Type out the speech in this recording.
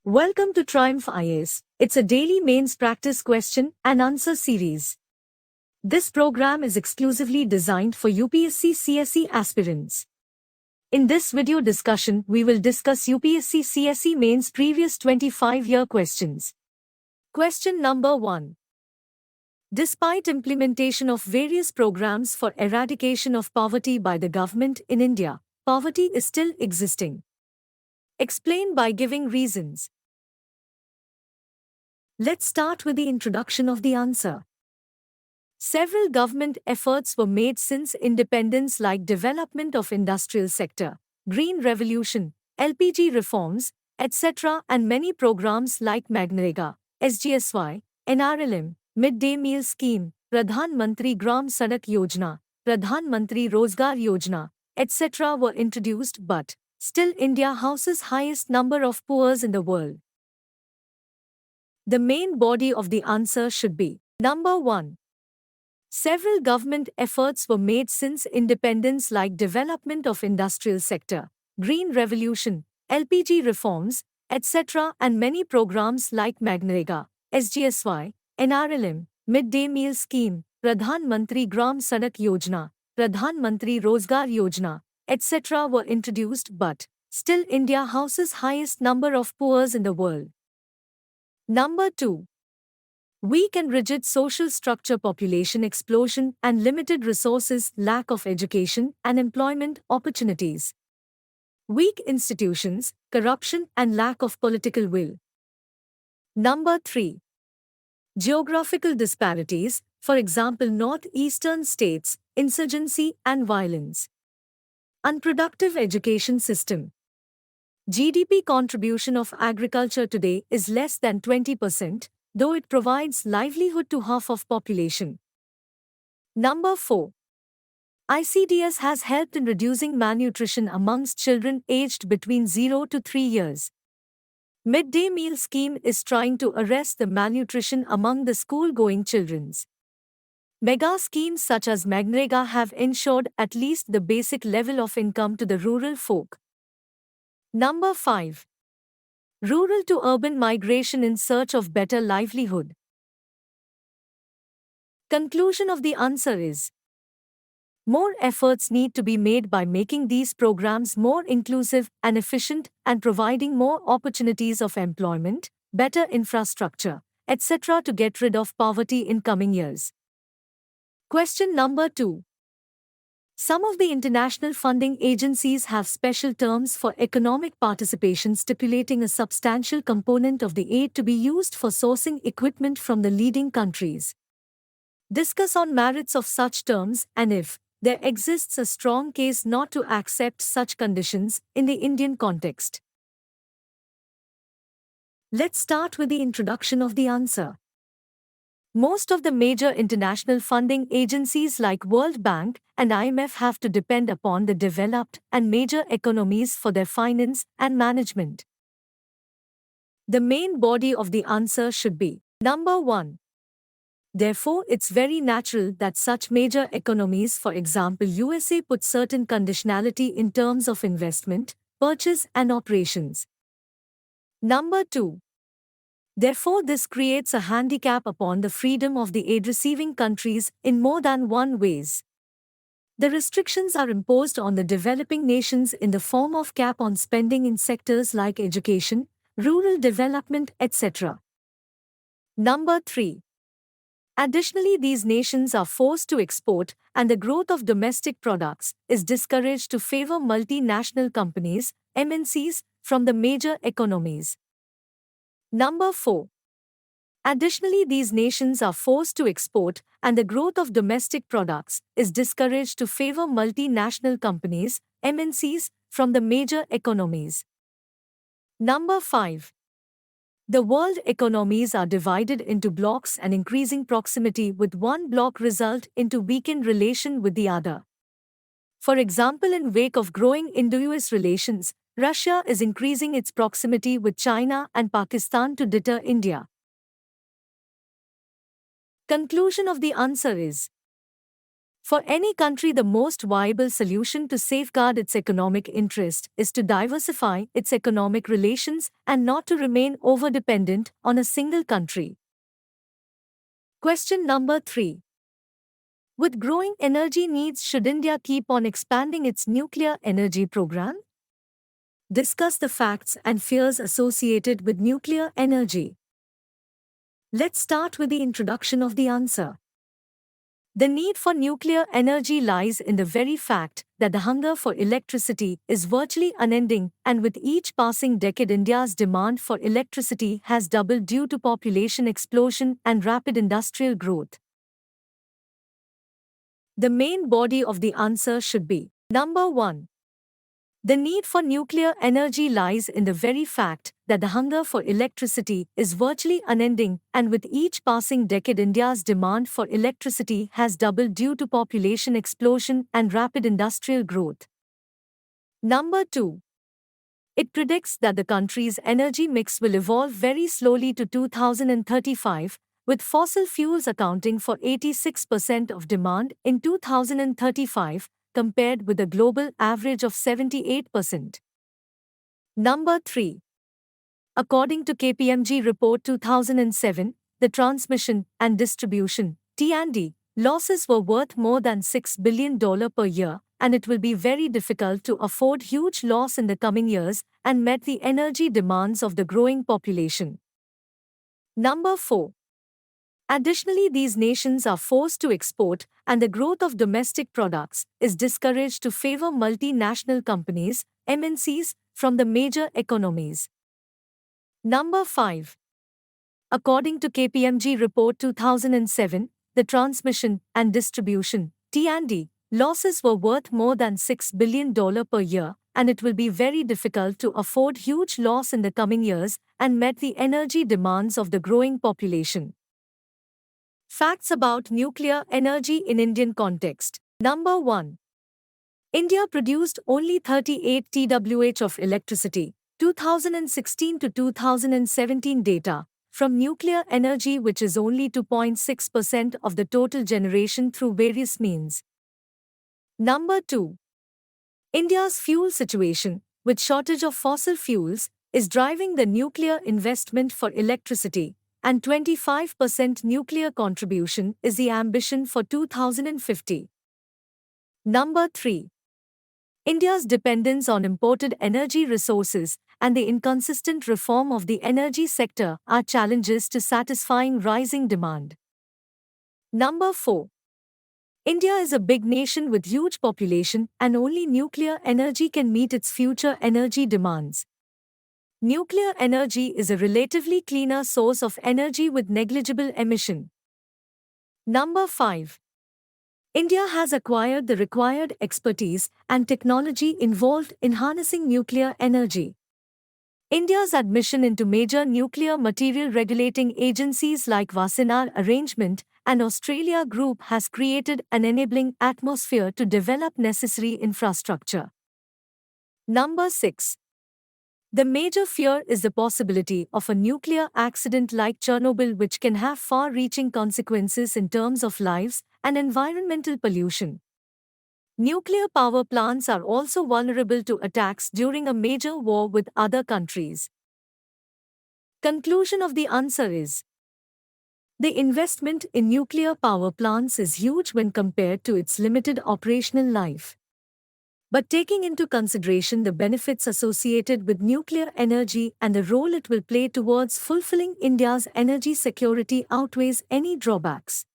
Welcome to Triumph IAS. It's a daily mains practice question and answer series. This program is exclusively designed for UPSC CSE aspirants. In this video discussion, we will discuss UPSC CSE mains previous 25-year questions. Question number 1. Despite implementation of various programs for eradication of poverty by the government in India, poverty is still existing. Explain by giving reasons. Let's start with the introduction of the answer. Several government efforts were made since independence, like development of industrial sector, green revolution, LPG reforms, etc., and many programs like MGNREGA, SGSY, NRLM, midday meal scheme, Pradhan Mantri Gram Sadak Yojana, Pradhan Mantri Rozgar Yojana, etc. were introduced, but still India houses highest number of poor in the world. The main body of the answer should be number 1. Several government efforts were made since independence, like development of industrial sector, green revolution, LPG reforms, etc., and many programs like MGNREGA, SGSY, NRLM, midday meal scheme, Pradhan Mantri Gram Sadak Yojana, Pradhan Mantri Rozgar Yojana, etc. were introduced, but still India houses highest number of poor in the world. Number 2. Weak and rigid social structure, population explosion, and limited resources, lack of education and employment opportunities. Weak institutions, corruption, and lack of political will. Number 3. Geographical disparities, for example, northeastern states, insurgency and violence. Unproductive education system. GDP contribution of agriculture today is less than 20%, though it provides livelihood to half of population. Number 4. ICDS has helped in reducing malnutrition amongst children aged between 0 to 3 years. Midday meal scheme is trying to arrest the malnutrition among the school-going children. Mega schemes such as MGNREGA have ensured at least the basic level of income to the rural folk. Number 5. Rural to urban migration in search of better livelihood. Conclusion of the answer is: more efforts need to be made by making these programs more inclusive and efficient and providing more opportunities of employment, better infrastructure, etc. to get rid of poverty in coming years. Question number 2. Some of the international funding agencies have special terms for economic participation, stipulating a substantial component of the aid to be used for sourcing equipment from the leading countries. Discuss on merits of such terms and if there exists a strong case not to accept such conditions in the Indian context. Let's start with the introduction of the answer. Most of the major international funding agencies like World Bank and IMF have to depend upon the developed and major economies for their finance and management. The main body of the answer should be number 1. Therefore, it's very natural that such major economies, for example USA, put certain conditionality in terms of investment, purchase and operations. Number 2. Therefore, this creates a handicap upon the freedom of the aid-receiving countries in more than one ways. The restrictions are imposed on the developing nations in the form of cap on spending in sectors like education, rural development, etc. Number 3. Additionally, these nations are forced to export, and the growth of domestic products is discouraged to favor multinational companies, MNCs, from the major economies. Number 4. Additionally, these nations are forced to export, and the growth of domestic products is discouraged to favor multinational companies, MNCs, from the major economies. Number 5. The world economies are divided into blocks, and increasing proximity with one bloc result into weakened relation with the other. For example, in wake of growing Indo-US relations, Russia is increasing its proximity with China and Pakistan to deter India. Conclusion of the answer is: For any country, the most viable solution to safeguard its economic interest is to diversify its economic relations and not to remain overdependent on a single country. Question number 3. With growing energy needs, should India keep on expanding its nuclear energy program? Discuss the facts and fears associated with nuclear energy. Let's start with the introduction of the answer. The need for nuclear energy lies in the very fact that the hunger for electricity is virtually unending, and with each passing decade, India's demand for electricity has doubled due to population explosion and rapid industrial growth. The main body of the answer should be number 1. The need for nuclear energy lies in the very fact that the hunger for electricity is virtually unending, and with each passing decade, India's demand for electricity has doubled due to population explosion and rapid industrial growth. Number 2. It predicts that the country's energy mix will evolve very slowly to 2035, with fossil fuels accounting for 86% of demand in 2035, compared with a global average of 78%. Number 3. According to KPMG Report 2007, the transmission and distribution (T&D) losses were worth more than $6 billion per year, and it will be very difficult to afford huge loss in the coming years and meet the energy demands of the growing population. Number 4. Additionally, these nations are forced to export, and the growth of domestic products is discouraged to favor multinational companies, MNCs, from the major economies. Number 5. According to KPMG Report 2007, the transmission and distribution (T&D) losses were worth more than $6 billion per year, and it will be very difficult to afford huge loss in the coming years and meet the energy demands of the growing population. Facts about nuclear energy in Indian context. Number 1. India produced only 38 TWh of electricity, 2016 to 2017 data, from nuclear energy, which is only 2.6% of the total generation through various means. Number 2. India's fuel situation, with shortage of fossil fuels, is driving the nuclear investment for electricity, and 25% nuclear contribution is the ambition for 2050. Number 3. India's dependence on imported energy resources and the inconsistent reform of the energy sector are challenges to satisfying rising demand. Number 4. India is a big nation with huge population, and only nuclear energy can meet its future energy demands. Nuclear energy is a relatively cleaner source of energy with negligible emission. Number 5. India has acquired the required expertise and technology involved in harnessing nuclear energy. India's admission into major nuclear material regulating agencies like Wassenaar Arrangement and Australia Group has created an enabling atmosphere to develop necessary infrastructure. Number 6. The major fear is the possibility of a nuclear accident like Chernobyl, which can have far-reaching consequences in terms of lives and environmental pollution. Nuclear power plants are also vulnerable to attacks during a major war with other countries. Conclusion of the answer is: the investment in nuclear power plants is huge when compared to its limited operational life. But taking into consideration the benefits associated with nuclear energy and the role it will play towards fulfilling India's energy security outweighs any drawbacks.